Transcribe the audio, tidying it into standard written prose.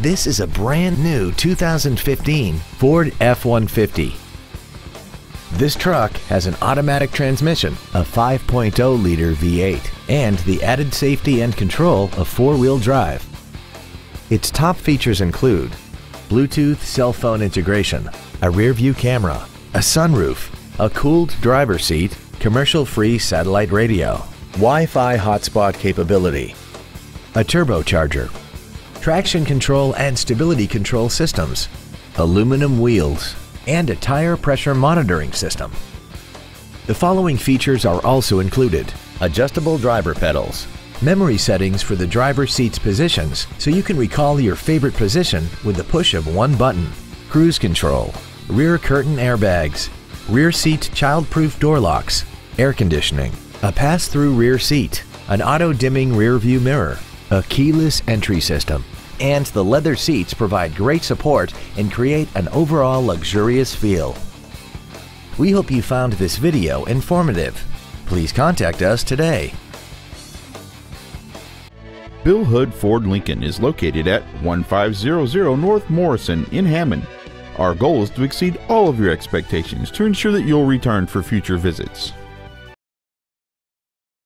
This is a brand new 2015 Ford F-150. This truck has an automatic transmission, a 5.0-liter V8, and the added safety and control of four-wheel drive. Its top features include Bluetooth cell phone integration, a rear-view camera, a sunroof, a cooled driver's seat, commercial-free satellite radio, Wi-Fi hotspot capability, a turbocharger, traction control and stability control systems, aluminum wheels, and a tire pressure monitoring system. The following features are also included: adjustable driver pedals, memory settings for the driver's seat's positions so you can recall your favorite position with the push of one button, cruise control, rear curtain airbags, rear seat child-proof door locks, air conditioning, a pass-through rear seat, an auto-dimming rear view mirror, a keyless entry system, and the leather seats provide great support and create an overall luxurious feel. We hope you found this video informative. Please contact us today. Bill Hood Ford Lincoln is located at 1500 North Morrison in Hammond. Our goal is to exceed all of your expectations to ensure that you'll return for future visits.